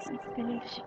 assim seja.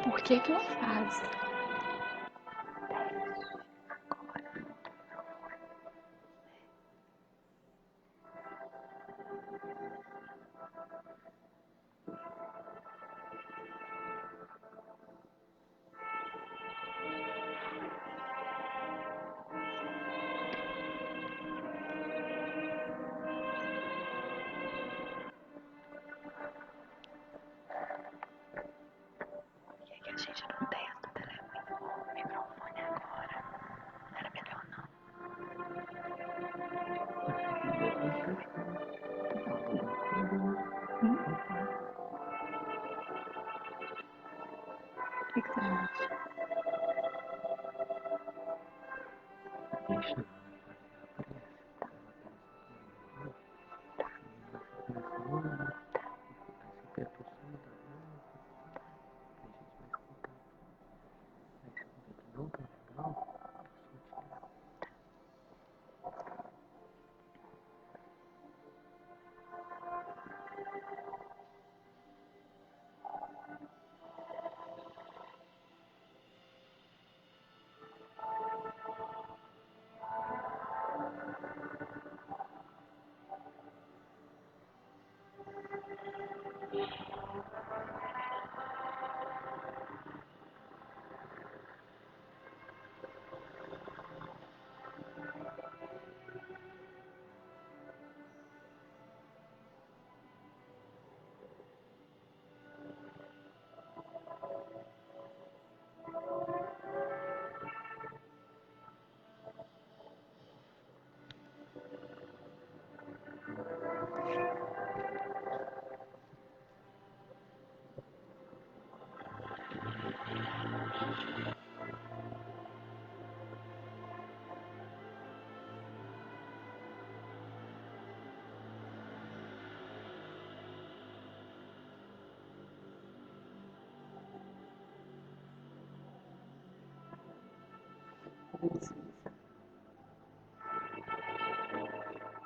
Por que que eu faço? Por que que a gente não testa o microfone agora? Era melhor não. O que que você acha?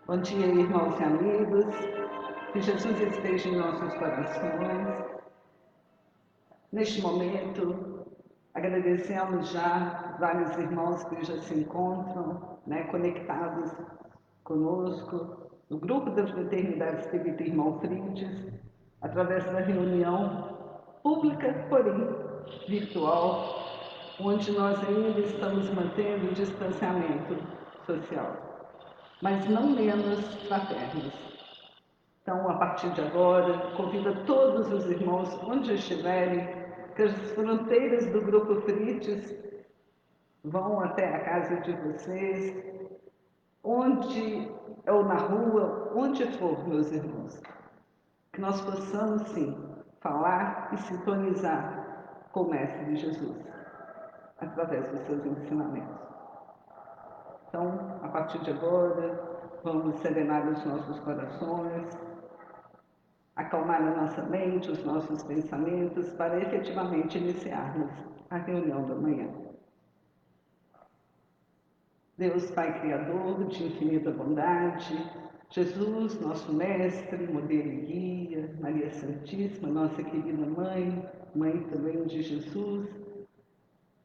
Bom dia, irmãos e amigos. Que Jesus esteja em nossos corações. Neste momento, agradecemos já vários irmãos que já se encontram, conectados conosco, no grupo da Fraternidade Espírita Irmão Frites, através da reunião pública, porém virtual, onde nós ainda estamos mantendo o distanciamento social, mas não menos fraternos. Então, a partir de agora, convido a todos os irmãos, onde estiverem, que as fronteiras do Grupo Frites vão até a casa de vocês, onde ou na rua, onde for, meus irmãos, que nós possamos, sim, falar e sintonizar com o Mestre Jesus, através dos seus ensinamentos. Então, a partir de agora, vamos serenar os nossos corações, acalmar a nossa mente, os nossos pensamentos, para efetivamente iniciarmos a reunião da manhã. Deus Pai Criador, de infinita bondade, Jesus, nosso Mestre, modelo e guia, Maria Santíssima, nossa querida Mãe, Mãe também de Jesus,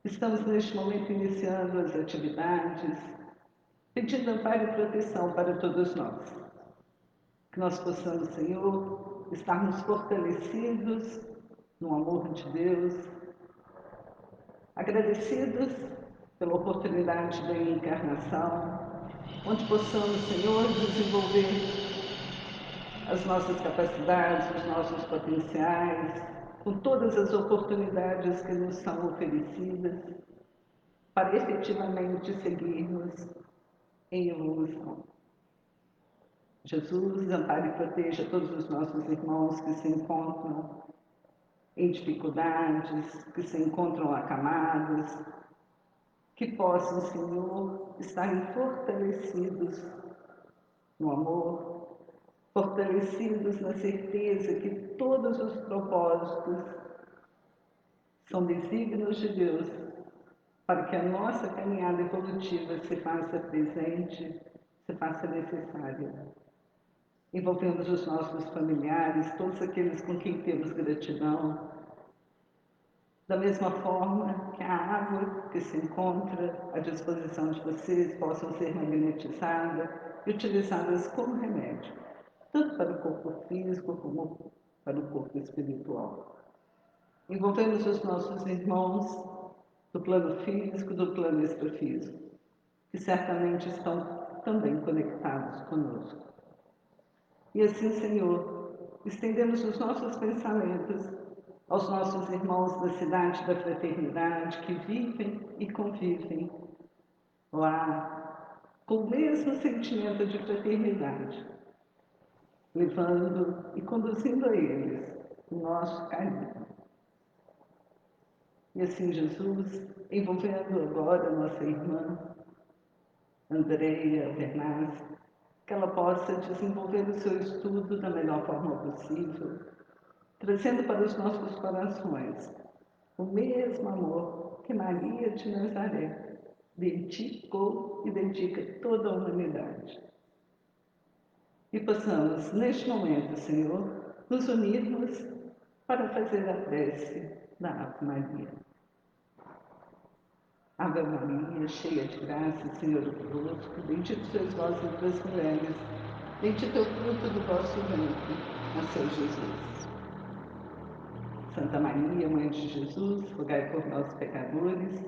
estamos neste momento iniciando as atividades, pedindo amparo e proteção para todos nós. Que nós possamos, Senhor, estarmos fortalecidos no amor de Deus, agradecidos pela oportunidade da encarnação, onde possamos, Senhor, desenvolver as nossas capacidades, os nossos potenciais, com todas as oportunidades que nos são oferecidas, para efetivamente seguirmos em evolução. Jesus, ampare e proteja todos os nossos irmãos que se encontram em dificuldades, que se encontram acamados, que possam, Senhor, estarem fortalecidos no amor, fortalecidos na certeza que todos os propósitos são desígnios de Deus para que a nossa caminhada evolutiva se faça presente, se faça necessária. Envolvemos os nossos familiares, todos aqueles com quem temos gratidão, da mesma forma que a água que se encontra à disposição de vocês possam ser magnetizadas e utilizadas como remédio, tanto para o corpo físico como para o corpo espiritual. Envolvemos os nossos irmãos do plano físico e do plano extrafísico, que certamente estão também conectados conosco. E assim, Senhor, estendemos os nossos pensamentos aos nossos irmãos da cidade da fraternidade que vivem e convivem lá com o mesmo sentimento de fraternidade, levando e conduzindo a eles o nosso caminho. E assim, Jesus, envolvendo agora a nossa irmã Andréia Vernaz, que ela possa desenvolver o seu estudo da melhor forma possível, trazendo para os nossos corações o mesmo amor que Maria de Nazaré dedicou e dedica a toda a humanidade. E possamos, neste momento, Senhor, nos unirmos para fazer a prece da Ave Maria. Ave Maria, cheia de graça, o Senhor é convosco, bendito sois vós entre as mulheres, bendito é o fruto do vosso ventre, nasceu Jesus. Santa Maria, Mãe de Jesus, rogai por nós pecadores,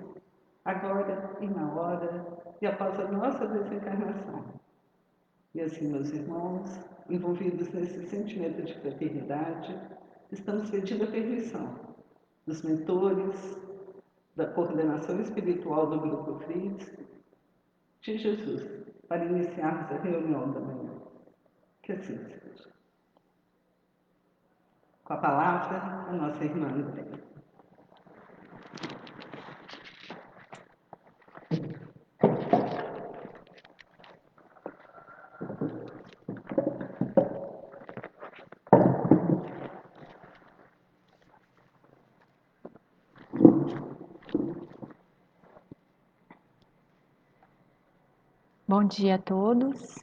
agora e na hora e após a nossa desencarnação. E assim, meus irmãos, envolvidos nesse sentimento de fraternidade, estamos pedindo a permissão dos mentores, da coordenação espiritual do Grupo FRIDS, de Jesus, para iniciarmos a reunião da manhã. Que assim seja. Com a palavra, a nossa irmã Andréia. Bom dia a todos.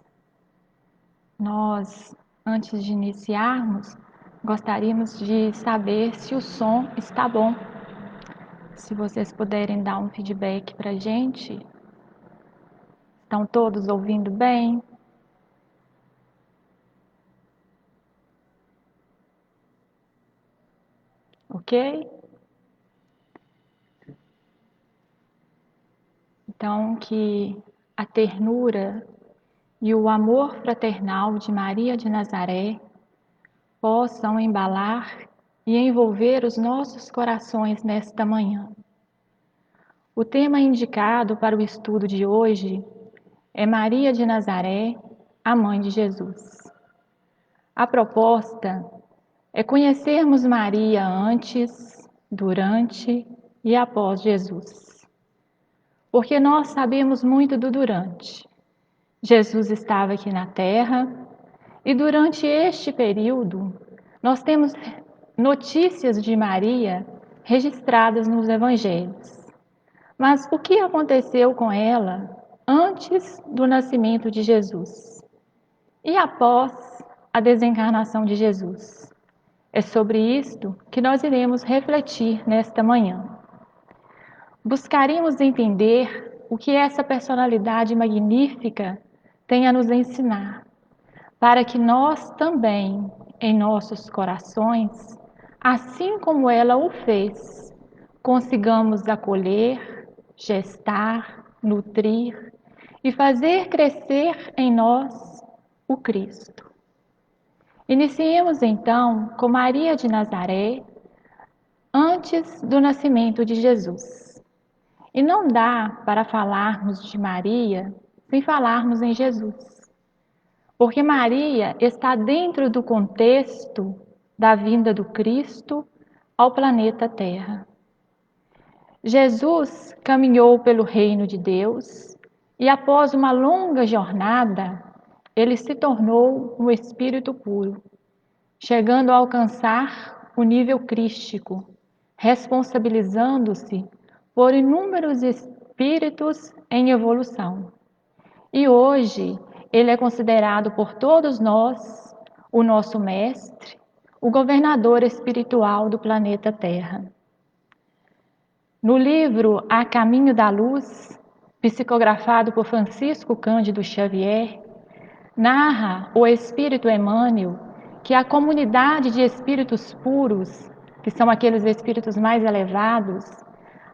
Nós, antes de iniciarmos, gostaríamos de saber se o som está bom. Se vocês puderem dar um feedback para a gente. Estão todos ouvindo bem? Ok? Então, que a ternura e o amor fraternal de Maria de Nazaré possam embalar e envolver os nossos corações nesta manhã. O tema indicado para o estudo de hoje é Maria de Nazaré, a mãe de Jesus. A proposta é conhecermos Maria antes, durante e após Jesus. Porque nós sabemos muito do durante. Jesus estava aqui na Terra e durante este período nós temos notícias de Maria registradas nos evangelhos. Mas o que aconteceu com ela antes do nascimento de Jesus e após a desencarnação de Jesus? É sobre isto que nós iremos refletir nesta manhã. Buscaremos entender o que essa personalidade magnífica tem a nos ensinar, para que nós também, em nossos corações, assim como ela o fez, consigamos acolher, gestar, nutrir e fazer crescer em nós o Cristo. Iniciemos então com Maria de Nazaré, antes do nascimento de Jesus. E não dá para falarmos de Maria sem falarmos em Jesus. Porque Maria está dentro do contexto da vinda do Cristo ao planeta Terra. Jesus caminhou pelo reino de Deus e, após uma longa jornada, ele se tornou um espírito puro, chegando a alcançar o nível crístico, responsabilizando-se por inúmeros espíritos em evolução. E hoje ele é considerado por todos nós o nosso mestre, o governador espiritual do planeta Terra. No livro A Caminho da Luz, psicografado por Francisco Cândido Xavier, narra o Espírito Emmanuel que a comunidade de espíritos puros, que são aqueles espíritos mais elevados,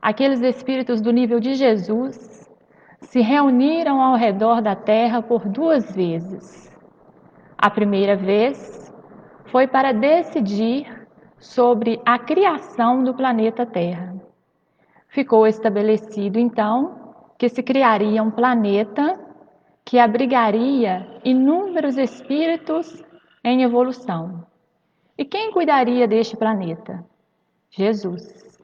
aqueles espíritos do nível de Jesus, se reuniram ao redor da Terra por 2 vezes. A primeira vez foi para decidir sobre a criação do planeta Terra. Ficou estabelecido, então, que se criaria um planeta que abrigaria inúmeros espíritos em evolução. E quem cuidaria deste planeta? Jesus.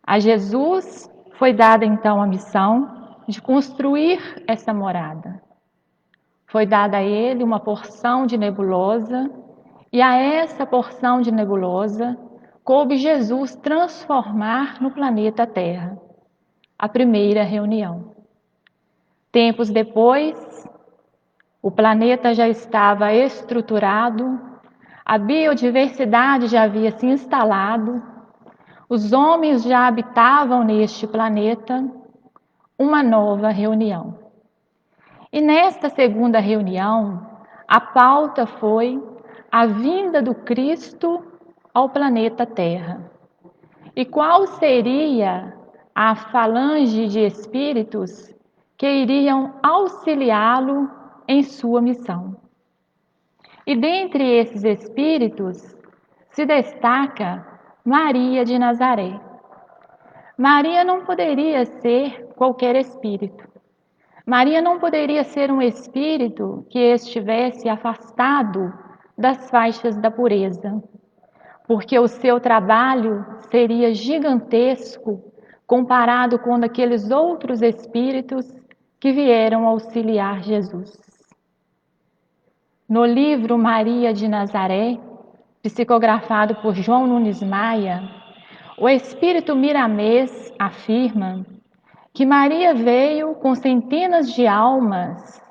A Jesus foi dada, então, a missão de construir essa morada. Foi dada a ele uma porção de nebulosa, e a essa porção de nebulosa coube Jesus transformar no planeta Terra, a primeira reunião. Tempos depois, o planeta já estava estruturado, a biodiversidade já havia se instalado, os homens já habitavam neste planeta. Uma nova reunião. E nesta segunda reunião, a pauta foi a vinda do Cristo ao planeta Terra. E qual seria a falange de espíritos que iriam auxiliá-lo em sua missão? E dentre esses espíritos se destaca Maria de Nazaré. Maria não poderia ser qualquer espírito. Maria não poderia ser um espírito que estivesse afastado das faixas da pureza, porque o seu trabalho seria gigantesco comparado com aqueles outros espíritos que vieram auxiliar Jesus. No livro Maria de Nazaré, psicografado por João Nunes Maia, o espírito Miramês afirma que Maria veio com centenas de almas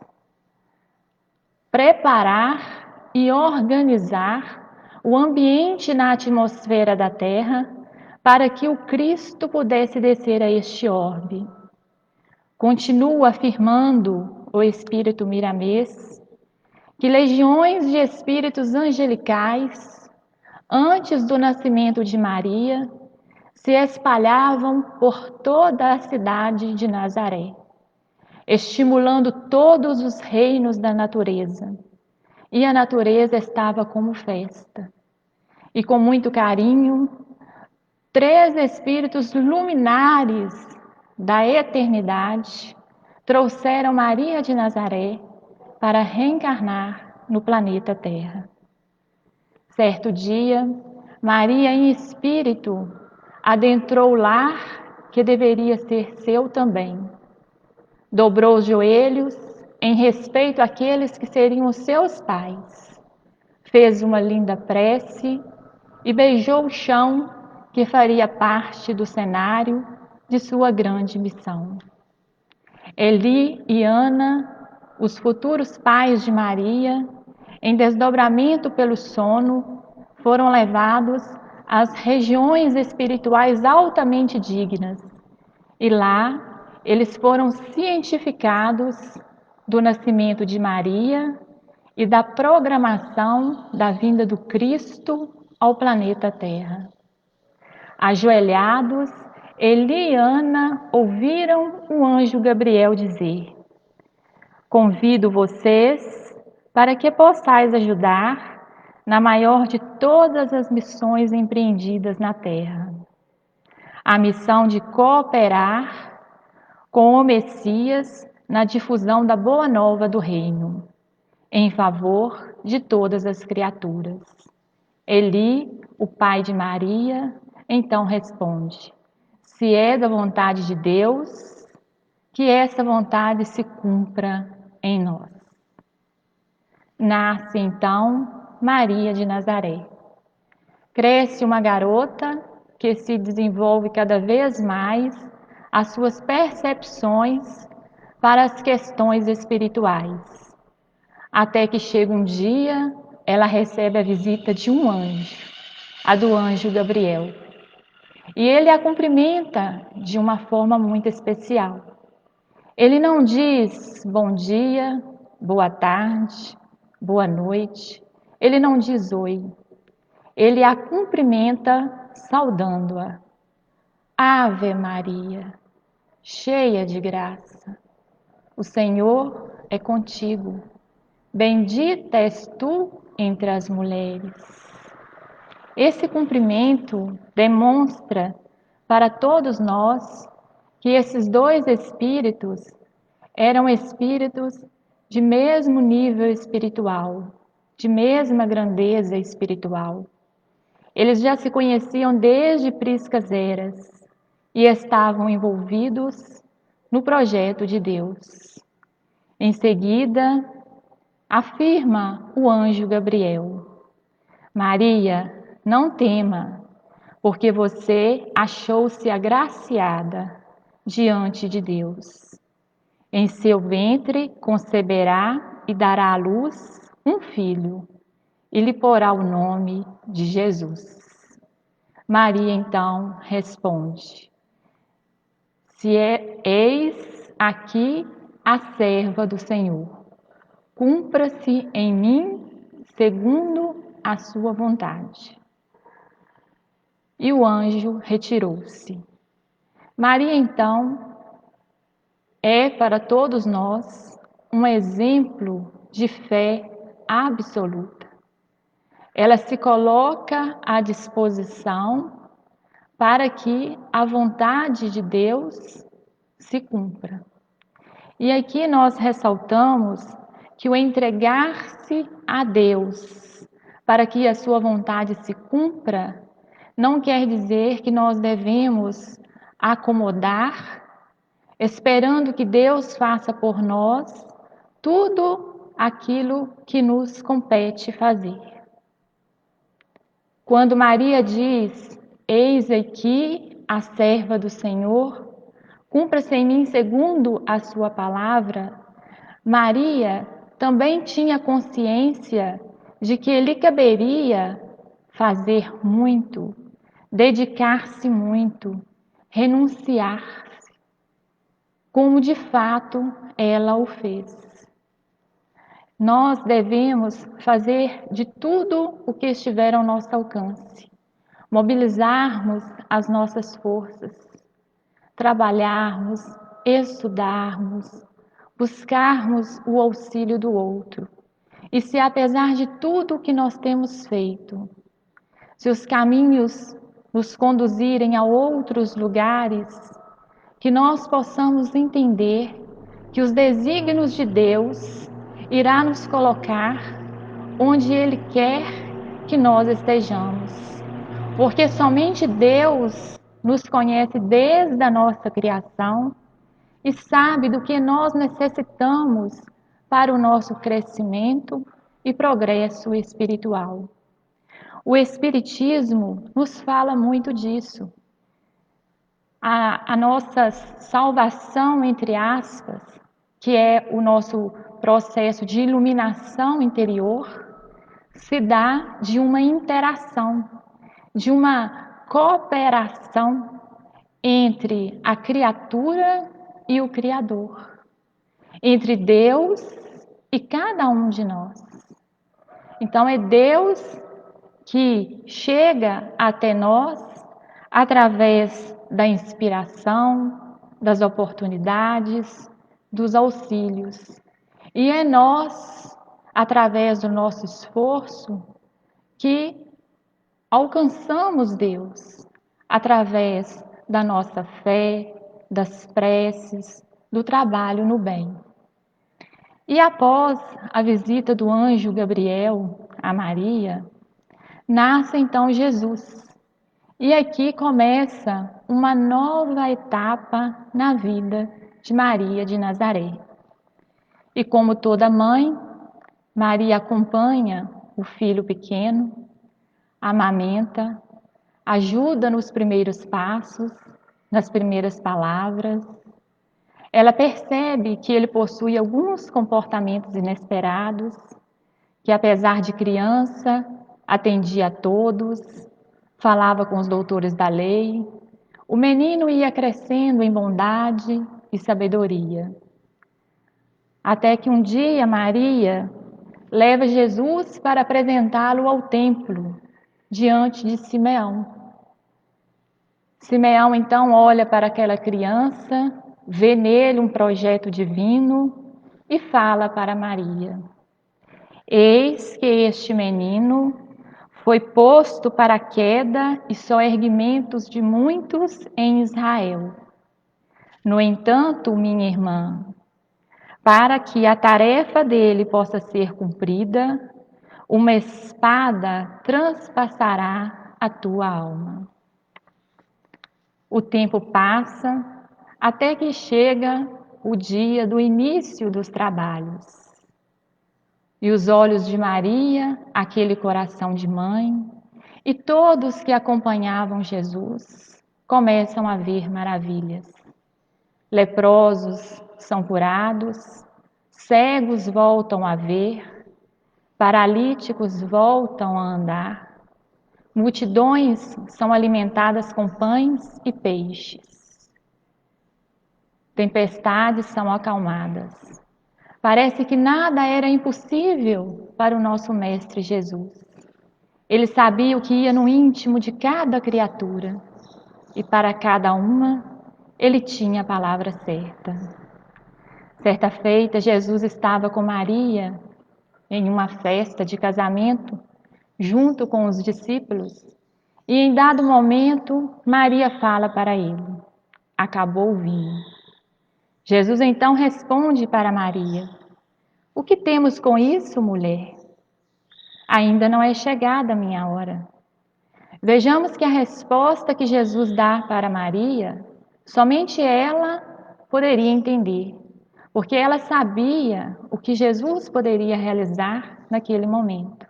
preparar e organizar o ambiente na atmosfera da Terra para que o Cristo pudesse descer a este orbe. Continua afirmando o espírito Miramês que legiões de espíritos angelicais, antes do nascimento de Maria, se espalhavam por toda a cidade de Nazaré, estimulando todos os reinos da natureza. E a natureza estava como festa. E com muito carinho, 3 espíritos luminares da eternidade trouxeram Maria de Nazaré para reencarnar no planeta Terra. Certo dia, Maria, em espírito, adentrou o lar que deveria ser seu também. Dobrou os joelhos em respeito àqueles que seriam os seus pais. Fez uma linda prece e beijou o chão que faria parte do cenário de sua grande missão. Eli e Ana, os futuros pais de Maria, em desdobramento pelo sono, foram levados às regiões espirituais altamente dignas. E lá eles foram cientificados do nascimento de Maria e da programação da vinda do Cristo ao planeta Terra. Ajoelhados, Eli e Ana ouviram o anjo Gabriel dizer: convido vocês para que possais ajudar na maior de todas as missões empreendidas na Terra, a missão de cooperar com o Messias na difusão da boa nova do reino, em favor de todas as criaturas. Eli, o pai de Maria, então responde: se é da vontade de Deus, que essa vontade se cumpra em nós. Nasce então Maria de Nazaré. Cresce uma garota que se desenvolve cada vez mais as suas percepções para as questões espirituais. Até que chega um dia, ela recebe a visita de um anjo, a do anjo Gabriel. E ele a cumprimenta de uma forma muito especial. Ele não diz bom dia, boa tarde, boa noite. Ele não diz oi. Ele a cumprimenta saudando-a. Ave Maria, cheia de graça, o Senhor é contigo. Bendita és tu entre as mulheres. Esse cumprimento demonstra para todos nós que esses dois espíritos eram espíritos de mesmo nível espiritual, de mesma grandeza espiritual. Eles já se conheciam desde priscas eras e estavam envolvidos no projeto de Deus. Em seguida, afirma o anjo Gabriel: Maria, não tema, porque você achou-se agraciada diante de Deus. Em seu ventre conceberá e dará à luz um filho, e lhe porá o nome de Jesus. Maria então responde: eis aqui a serva do Senhor, cumpra-se em mim segundo a sua vontade. E o anjo retirou-se. Maria então é para todos nós um exemplo de fé absoluta. Ela se coloca à disposição para que a vontade de Deus se cumpra. E aqui nós ressaltamos que o entregar-se a Deus para que a sua vontade se cumpra não quer dizer que nós devemos acomodar, esperando que Deus faça por nós tudo aquilo que nos compete fazer. Quando Maria diz: eis aqui a serva do Senhor, cumpra-se em mim segundo a sua palavra, Maria também tinha consciência de que lhe caberia fazer muito, dedicar-se muito, renunciar-se, como de fato ela o fez. Nós devemos fazer de tudo o que estiver ao nosso alcance, mobilizarmos as nossas forças, trabalharmos, estudarmos, buscarmos o auxílio do outro. E se apesar de tudo o que nós temos feito, se os caminhos nos conduzirem a outros lugares, que nós possamos entender que os desígnios de Deus irá nos colocar onde Ele quer que nós estejamos. Porque somente Deus nos conhece desde a nossa criação e sabe do que nós necessitamos para o nosso crescimento e progresso espiritual. O Espiritismo nos fala muito disso. A nossa salvação, entre aspas, que é o nosso processo de iluminação interior, se dá de uma interação, de uma cooperação entre a criatura e o Criador, entre Deus e cada um de nós. Então é Deus que chega até nós através da inspiração, das oportunidades, dos auxílios. E é nós, através do nosso esforço, que alcançamos Deus, através da nossa fé, das preces, do trabalho no bem. E após a visita do anjo Gabriel a Maria, nasce então Jesus. E aqui começa uma nova etapa na vida de Maria de Nazaré. E como toda mãe, Maria acompanha o filho pequeno, amamenta, ajuda nos primeiros passos, nas primeiras palavras. Ela percebe que ele possui alguns comportamentos inesperados, que apesar de criança, atendia a todos, falava com os doutores da lei. O menino ia crescendo em bondade e sabedoria. Até que um dia Maria leva Jesus para apresentá-lo ao templo, diante de Simeão. Simeão então olha para aquela criança, vê nele um projeto divino e fala para Maria: Eis que este menino foi posto para a queda e soerguimentos de muitos em Israel. No entanto, minha irmã, para que a tarefa dele possa ser cumprida, uma espada transpassará a tua alma. O tempo passa até que chega o dia do início dos trabalhos. E os olhos de Maria, aquele coração de mãe, e todos que acompanhavam Jesus começam a ver maravilhas. Leprosos são curados, cegos voltam a ver, paralíticos voltam a andar, multidões são alimentadas com pães e peixes. Tempestades são acalmadas. Parece que nada era impossível para o nosso Mestre Jesus. Ele sabia o que ia no íntimo de cada criatura e para cada uma ele tinha a palavra certa. Certa feita, Jesus estava com Maria em uma festa de casamento, junto com os discípulos, e em dado momento, Maria fala para ele: acabou o vinho. Jesus então responde para Maria: o que temos com isso, mulher? Ainda não é chegada a minha hora. Vejamos que a resposta que Jesus dá para Maria, somente ela poderia entender, porque ela sabia o que Jesus poderia realizar naquele momento.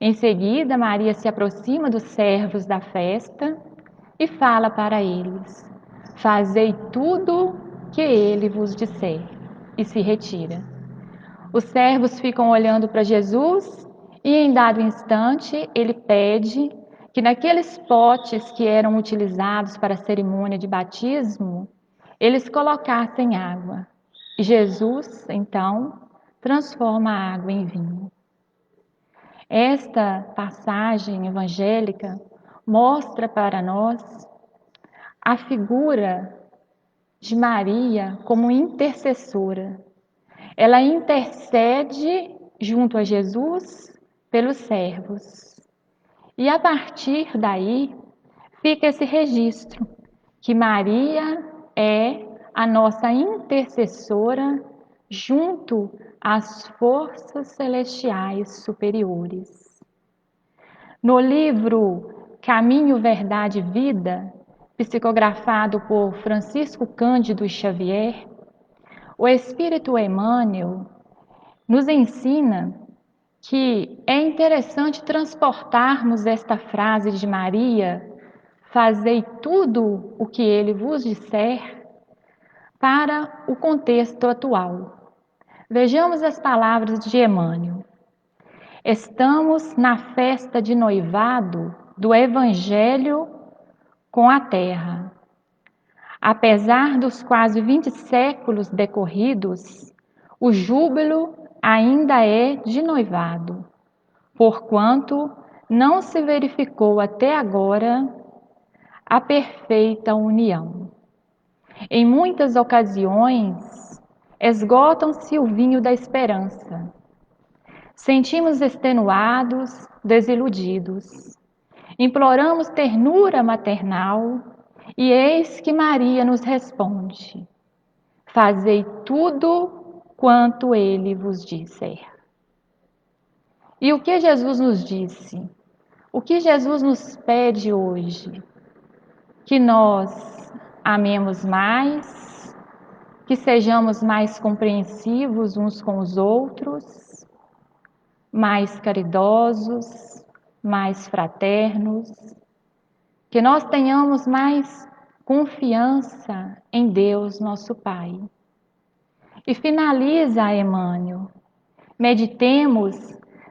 Em seguida, Maria se aproxima dos servos da festa e fala para eles: fazei tudo que ele vos disser, e se retira. Os servos ficam olhando para Jesus e, em dado instante, ele pede que naqueles potes que eram utilizados para a cerimônia de batismo, eles colocassem água. E Jesus, então, transforma a água em vinho. Esta passagem evangélica mostra para nós a figura de Maria como intercessora. Ela intercede junto a Jesus pelos servos. E a partir daí fica esse registro que Maria é a nossa intercessora junto às forças celestiais superiores. No livro Caminho, Verdade e Vida, psicografado por Francisco Cândido Xavier, o Espírito Emmanuel nos ensina que é interessante transportarmos esta frase de Maria, fazei tudo o que ele vos disser, para o contexto atual. Vejamos as palavras de Emmanuel. Estamos na festa de noivado do Evangelho com a terra. Apesar dos quase 20 séculos decorridos, o júbilo ainda é de noivado, porquanto não se verificou até agora a perfeita união. Em muitas ocasiões, esgotam-se o vinho da esperança. Sentimos extenuados, desiludidos. Imploramos ternura maternal e eis que Maria nos responde: fazei tudo quanto ele vos disser. E o que Jesus nos disse? O que Jesus nos pede hoje? Que nós amemos mais, que sejamos mais compreensivos uns com os outros, mais caridosos, mais fraternos, que nós tenhamos mais confiança em Deus, nosso Pai. E finaliza Emmanuel: meditemos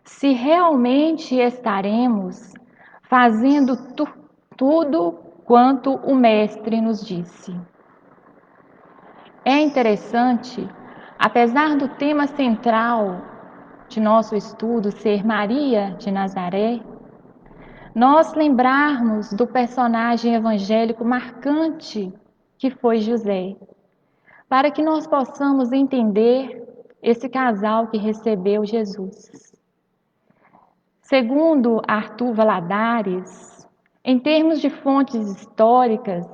se realmente estaremos fazendo tudo quanto o Mestre nos disse. É interessante, apesar do tema central de nosso estudo ser Maria de Nazaré, nós lembrarmos do personagem evangélico marcante que foi José, para que nós possamos entender esse casal que recebeu Jesus. Segundo Arthur Valadares, em termos de fontes históricas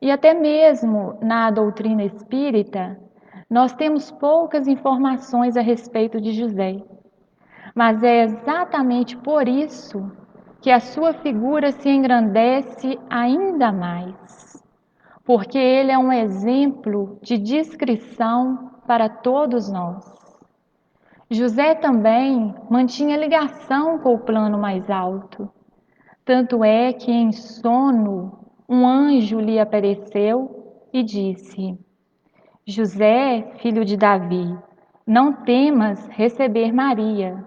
e até mesmo na doutrina espírita, nós temos poucas informações a respeito de José. Mas é exatamente por isso que a sua figura se engrandece ainda mais, porque ele é um exemplo de discrição para todos nós. José também mantinha ligação com o plano mais alto. Tanto é que em sono um anjo lhe apareceu e disse: José, filho de Davi, não temas receber Maria.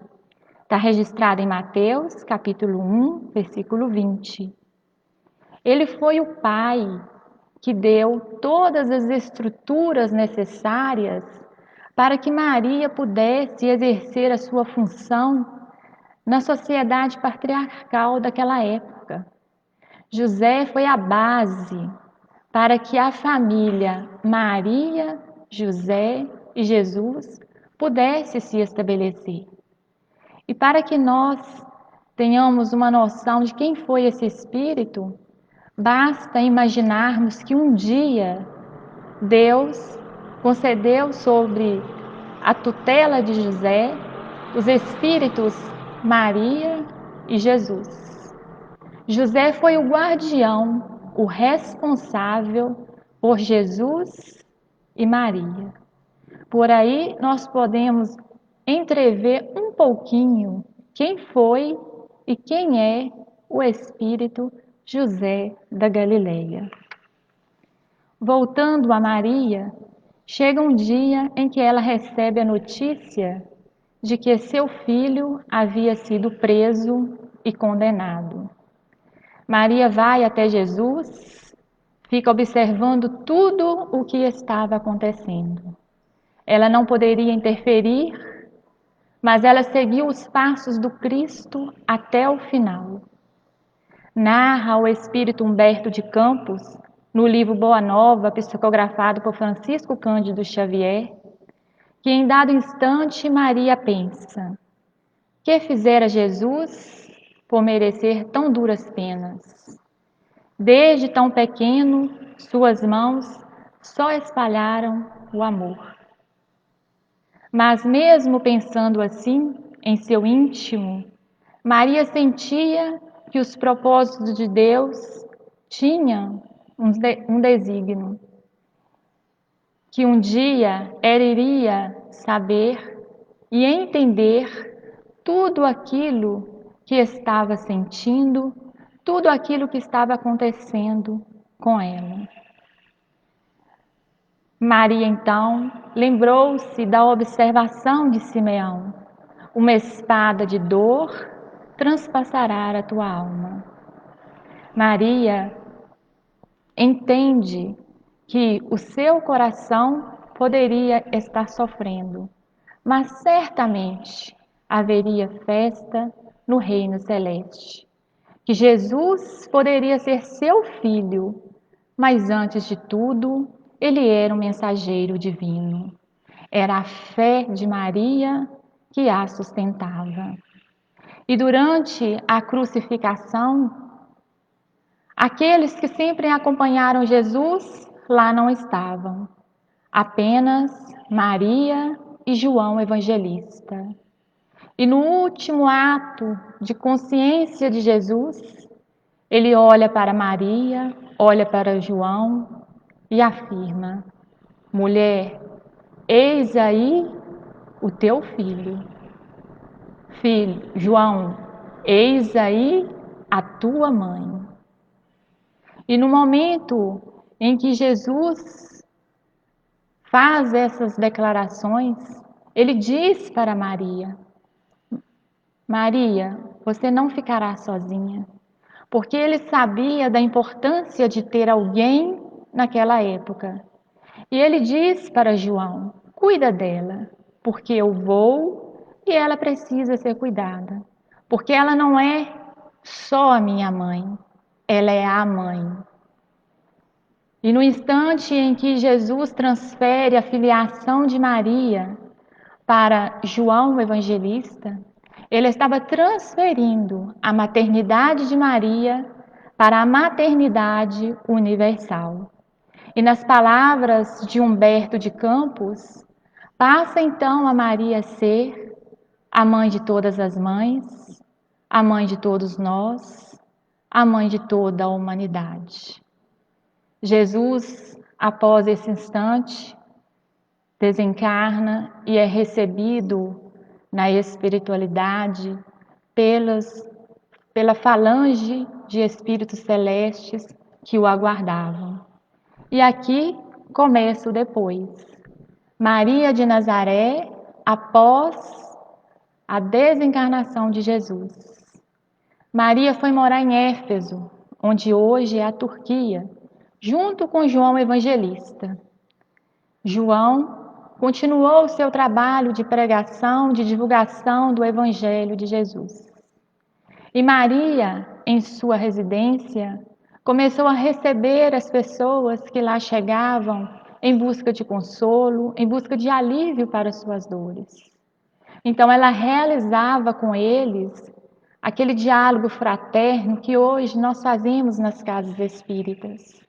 Está registrado em Mateus, capítulo 1, versículo 20. Ele foi o pai que deu todas as estruturas necessárias para que Maria pudesse exercer a sua função na sociedade patriarcal daquela época. José foi a base para que a família Maria, José e Jesus pudesse se estabelecer. E para que nós tenhamos uma noção de quem foi esse espírito, basta imaginarmos que um dia Deus concedeu sobre a tutela de José os espíritos Maria e Jesus. José foi o guardião, o responsável por Jesus e Maria. Por aí nós podemos entrever um pouquinho quem foi e quem é o espírito José da Galileia. Voltando a Maria, chega um dia em que ela recebe a notícia de que seu filho havia sido preso e condenado. Maria vai até Jesus, fica observando tudo o que estava acontecendo. Ela não poderia interferir, mas ela seguiu os passos do Cristo até o final. Narra o espírito Humberto de Campos, no livro Boa Nova, psicografado por Francisco Cândido Xavier, que em dado instante Maria pensa: que fizera Jesus por merecer tão duras penas? Desde tão pequeno, suas mãos só espalharam o amor. Mas mesmo pensando assim, em seu íntimo, Maria sentia que os propósitos de Deus tinham um desígnio, que um dia ela iria saber e entender tudo aquilo que estava sentindo, tudo aquilo que estava acontecendo com ela. Maria, então, lembrou-se da observação de Simeão: uma espada de dor transpassará a tua alma. Maria entende que o seu coração poderia estar sofrendo, mas certamente haveria festa no reino celeste. Que Jesus poderia ser seu filho, mas antes de tudo, ele era um mensageiro divino. Era a fé de Maria que a sustentava. E durante a crucificação, aqueles que sempre acompanharam Jesus lá não estavam. apenas Maria e João Evangelista. E no último ato de consciência de Jesus, ele olha para Maria, olha para João e afirma: mulher, eis aí o teu filho. Filho, João, eis aí a tua mãe. E no momento em que Jesus faz essas declarações, ele diz para Maria: Maria, você não ficará sozinha, porque ele sabia da importância de ter alguém naquela época. E ele diz para João: cuida dela, porque eu vou e ela precisa ser cuidada, porque ela não é só a minha mãe, ela é a mãe. E no instante em que Jesus transfere a filiação de Maria para João Evangelista, ele estava transferindo a maternidade de Maria para a maternidade universal. E nas palavras de Humberto de Campos, passa então a Maria a ser a mãe de todas as mães, a mãe de todos nós, a mãe de toda a humanidade. Jesus, após esse instante, desencarna e é recebido na espiritualidade pela falange de espíritos celestes que o aguardavam. E aqui começa o depois. Maria de Nazaré, após a desencarnação de Jesus. Maria foi morar em Éfeso, onde hoje é a Turquia, junto com João Evangelista. João continuou o seu trabalho de pregação, de divulgação do Evangelho de Jesus. E Maria, em sua residência, começou a receber as pessoas que lá chegavam em busca de consolo, em busca de alívio para suas dores. Então, ela realizava com eles aquele diálogo fraterno que hoje nós fazemos nas casas espíritas.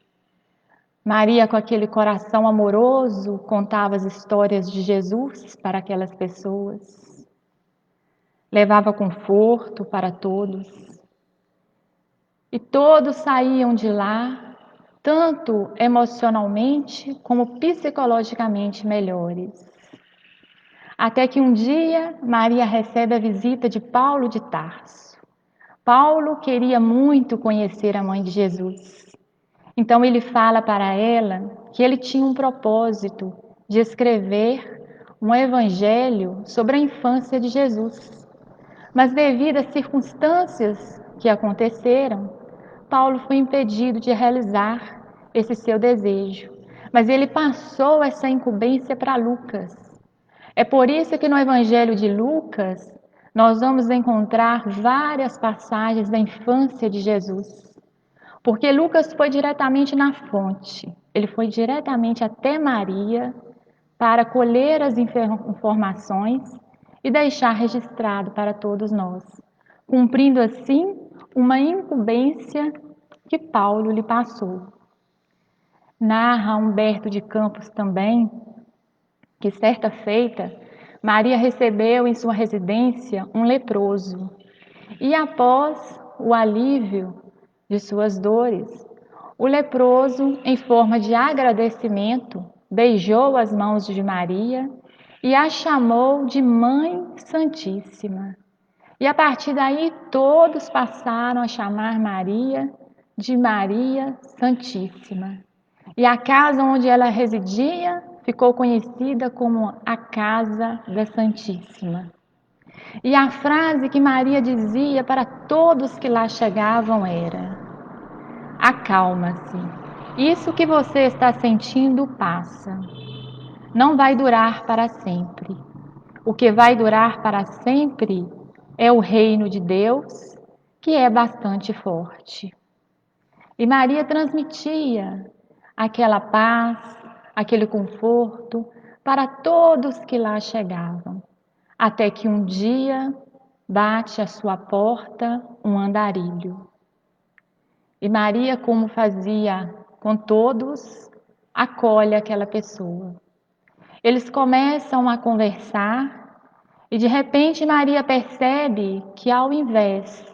Maria, com aquele coração amoroso, contava as histórias de Jesus para aquelas pessoas, levava conforto para todos. E todos saíam de lá, tanto emocionalmente como psicologicamente melhores. Até que um dia Maria recebe a visita de Paulo de Tarso. Paulo queria muito conhecer a mãe de Jesus. Então ele fala para ela que ele tinha um propósito de escrever um evangelho sobre a infância de Jesus. Mas devido às circunstâncias que aconteceram, Paulo foi impedido de realizar esse seu desejo. Mas ele passou essa incumbência para Lucas. É por isso que no Evangelho de Lucas nós vamos encontrar várias passagens da infância de Jesus. Porque Lucas foi diretamente na fonte, ele foi diretamente até Maria para colher as informações e deixar registrado para todos nós, cumprindo assim uma incumbência que Paulo lhe passou. Narra Humberto de Campos também que certa feita Maria recebeu em sua residência um leproso e após o alívio de suas dores, o leproso, em forma de agradecimento, beijou as mãos de Maria e a chamou de Mãe Santíssima. E a partir daí, todos passaram a chamar Maria de Maria Santíssima. E a casa onde ela residia ficou conhecida como a Casa da Santíssima. E a frase que Maria dizia para todos que lá chegavam era: acalma-se, isso que você está sentindo passa. Não vai durar para sempre. O que vai durar para sempre é o reino de Deus, que é bastante forte. E Maria transmitia aquela paz, aquele conforto para todos que lá chegavam, até que um dia bate à sua porta um andarilho. E Maria, como fazia com todos, acolhe aquela pessoa. Eles começam a conversar e de repente Maria percebe que ao invés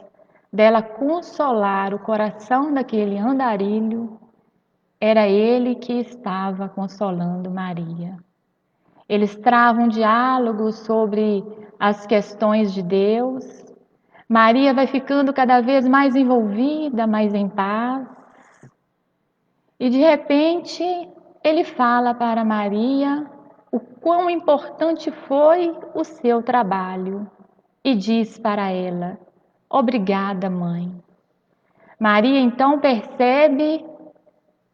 dela consolar o coração daquele andarilho, era ele que estava consolando Maria. Eles travam diálogos sobre as questões de Deus. Maria vai ficando cada vez mais envolvida, mais em paz. E de repente, ele fala para Maria o quão importante foi o seu trabalho e diz para ela: obrigada, mãe. Maria então percebe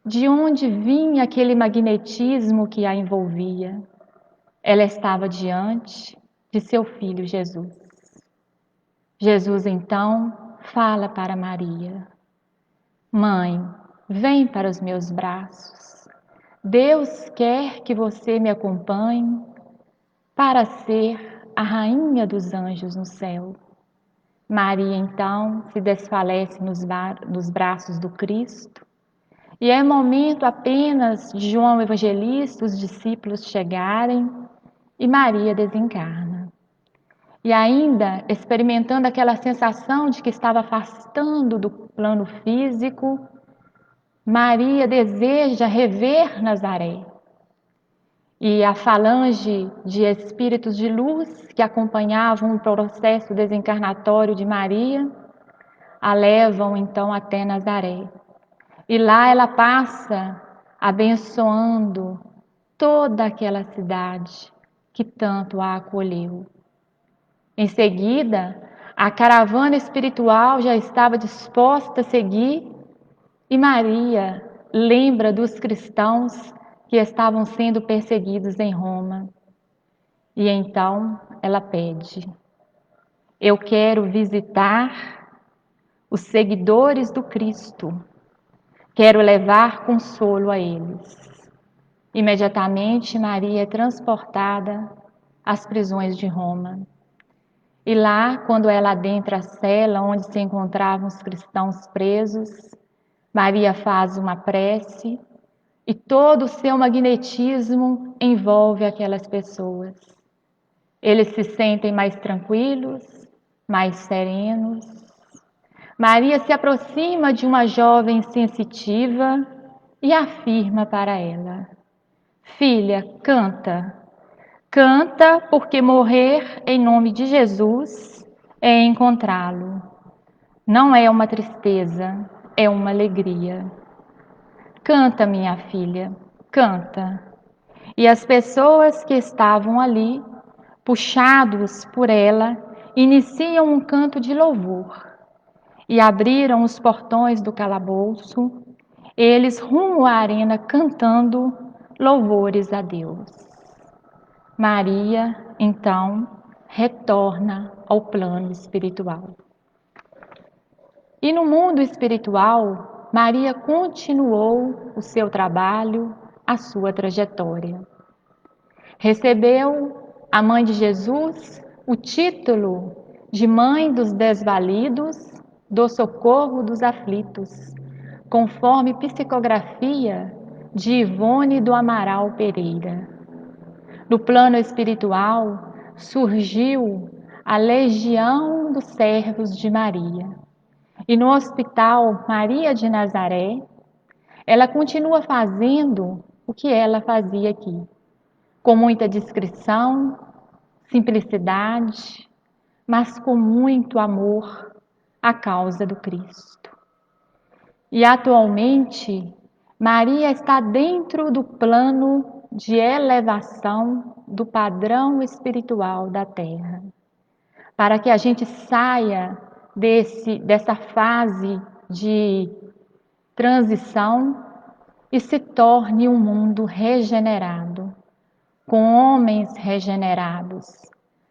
de onde vinha aquele magnetismo que a envolvia. Ela estava diante de seu filho Jesus. Jesus então fala para Maria: mãe, vem para os meus braços. Deus quer que você me acompanhe para ser a rainha dos anjos no céu. Maria então se desfalece nos braços do Cristo. E é momento apenas de João Evangelista, os discípulos chegarem e Maria desencarna. E ainda experimentando aquela sensação de que estava afastando do plano físico, Maria deseja rever Nazaré. E a falange de espíritos de luz que acompanhavam o processo desencarnatório de Maria a levam então até Nazaré. E lá ela passa abençoando toda aquela cidade que tanto a acolheu. Em seguida, a caravana espiritual já estava disposta a seguir e Maria lembra dos cristãos que estavam sendo perseguidos em Roma. E então ela pede: eu quero visitar os seguidores do Cristo, quero levar consolo a eles. Imediatamente Maria é transportada às prisões de Roma. E lá, quando ela adentra a cela onde se encontravam os cristãos presos, Maria faz uma prece e todo o seu magnetismo envolve aquelas pessoas. Eles se sentem mais tranquilos, mais serenos. Maria se aproxima de uma jovem sensitiva e afirma para ela: filha, canta. Canta, porque morrer em nome de Jesus é encontrá-lo. Não é uma tristeza, é uma alegria. Canta, minha filha, canta. E as pessoas que estavam ali, puxados por ela, iniciam um canto de louvor e abriram os portões do calabouço, eles rumo à arena cantando louvores a Deus. Maria, então, retorna ao plano espiritual. E no mundo espiritual, Maria continuou o seu trabalho, a sua trajetória. Recebeu a mãe de Jesus o título de Mãe dos Desvalidos, do Socorro dos Aflitos, conforme psicografia de Ivone do Amaral Pereira. No plano espiritual, surgiu a Legião dos Servos de Maria. E no Hospital Maria de Nazaré, ela continua fazendo o que ela fazia aqui, com muita discrição, simplicidade, mas com muito amor à causa do Cristo. E atualmente, Maria está dentro do plano de elevação do padrão espiritual da Terra, para que a gente saia dessa fase de transição e se torne um mundo regenerado, com homens regenerados.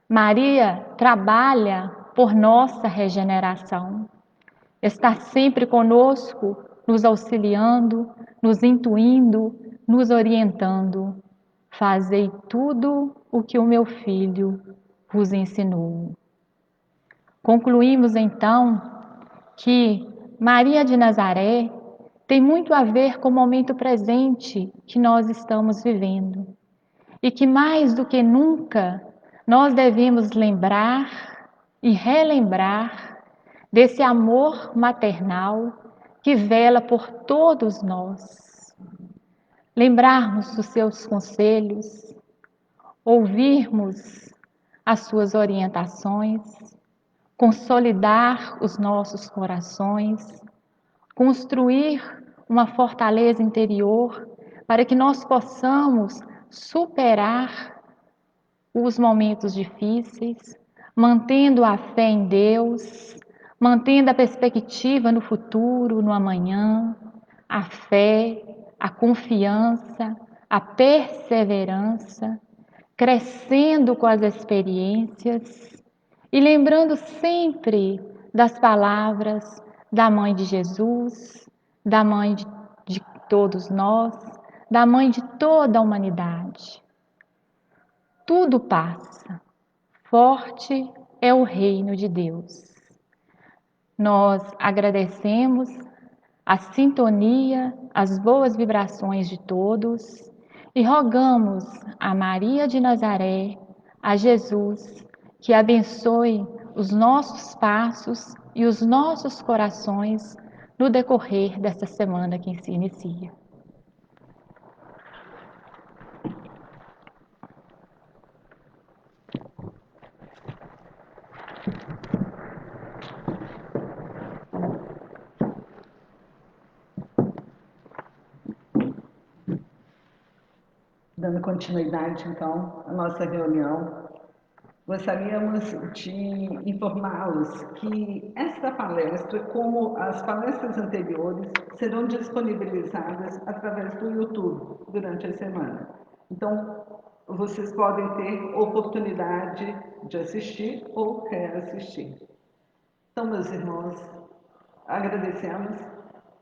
Maria trabalha por nossa regeneração, está sempre conosco, nos auxiliando, nos intuindo, nos orientando. Fazei tudo o que o meu filho vos ensinou. Concluímos então que Maria de Nazaré tem muito a ver com o momento presente que nós estamos vivendo. e que mais do que nunca nós devemos lembrar e relembrar desse amor maternal que vela por todos nós. Lembrarmos dos seus conselhos, ouvirmos as suas orientações, consolidar os nossos corações, construir uma fortaleza interior para que nós possamos superar os momentos difíceis, mantendo a fé em Deus, mantendo a perspectiva no futuro, no amanhã, a fé, a confiança, a perseverança, crescendo com as experiências e lembrando sempre das palavras da Mãe de Jesus, da Mãe de todos nós, da Mãe de toda a humanidade. Tudo passa. Forte é o reino de Deus. Nós agradecemos a sintonia, as boas vibrações de todos e rogamos a Maria de Nazaré, a Jesus, que abençoe os nossos passos e os nossos corações no decorrer desta semana que se inicia. Dando continuidade, então, à nossa reunião, gostaríamos de informá-los que esta palestra, como as palestras anteriores, serão disponibilizadas através do YouTube durante a semana. Então, vocês podem ter oportunidade de assistir ou reassistir. Então, meus irmãos, agradecemos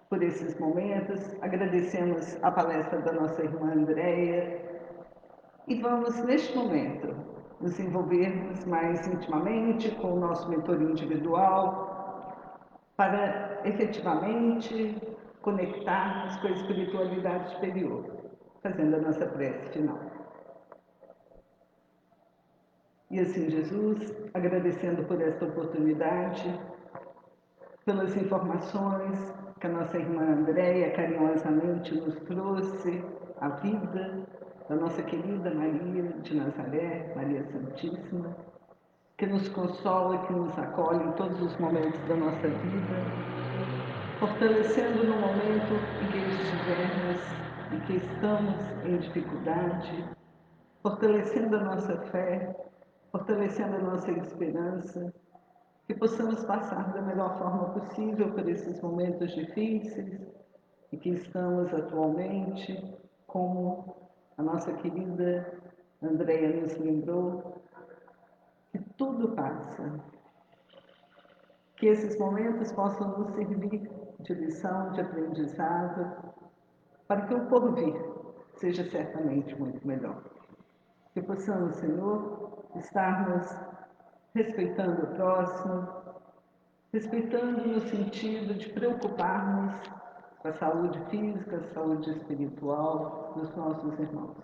por esses momentos, agradecemos a palestra da nossa irmã Andréia e vamos, neste momento, nos envolvermos mais intimamente com o nosso mentor individual para efetivamente conectarmos com a espiritualidade superior, fazendo a nossa prece final. E assim, Jesus, agradecendo por esta oportunidade, pelas informações que a nossa irmã Andréia carinhosamente nos trouxe, a vida da nossa querida Maria de Nazaré, Maria Santíssima, que nos consola, que nos acolhe em todos os momentos da nossa vida, fortalecendo no momento em que estivermos e que estamos em dificuldade, fortalecendo a nossa fé, fortalecendo a nossa esperança, que possamos passar da melhor forma possível por esses momentos difíceis e que estamos atualmente, como a nossa querida Andréia nos lembrou, que tudo passa. Que esses momentos possam nos servir de lição, de aprendizado, para que o porvir seja certamente muito melhor. Que possamos, Senhor, estarmos respeitando o próximo, respeitando no sentido de preocuparmos com a saúde física, a saúde espiritual dos nossos irmãos.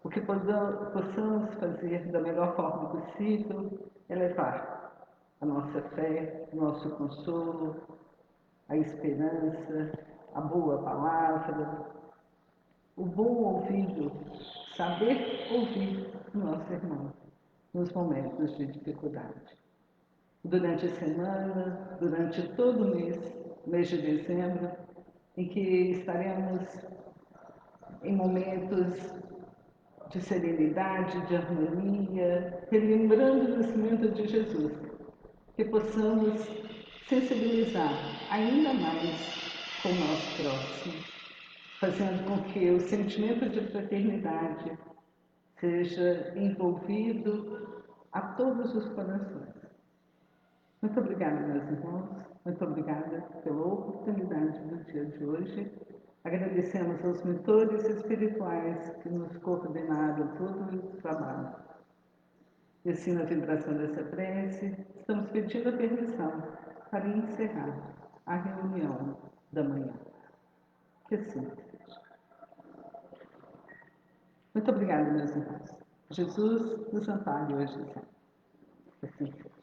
O que possamos fazer da melhor forma possível é levar a nossa fé, o nosso consolo, a esperança, a boa palavra, o bom ouvido, saber ouvir o nosso irmão nos momentos de dificuldade. Durante a semana, durante todo o mês de dezembro, em que estaremos em momentos de serenidade, de harmonia, relembrando o nascimento de Jesus, que possamos sensibilizar ainda mais com o nosso próximo, fazendo com que o sentimento de fraternidade seja envolvido a todos os corações. Muito obrigada, meus irmãos. Muito obrigada pela oportunidade do dia de hoje. Agradecemos aos mentores espirituais que nos coordenaram todo o trabalho. E assim, na vibração dessa prece, estamos pedindo a permissão para encerrar a reunião da manhã. Que assim seja. Muito obrigada, meus irmãos. Jesus nos ampare hoje e sempre. Assim seja.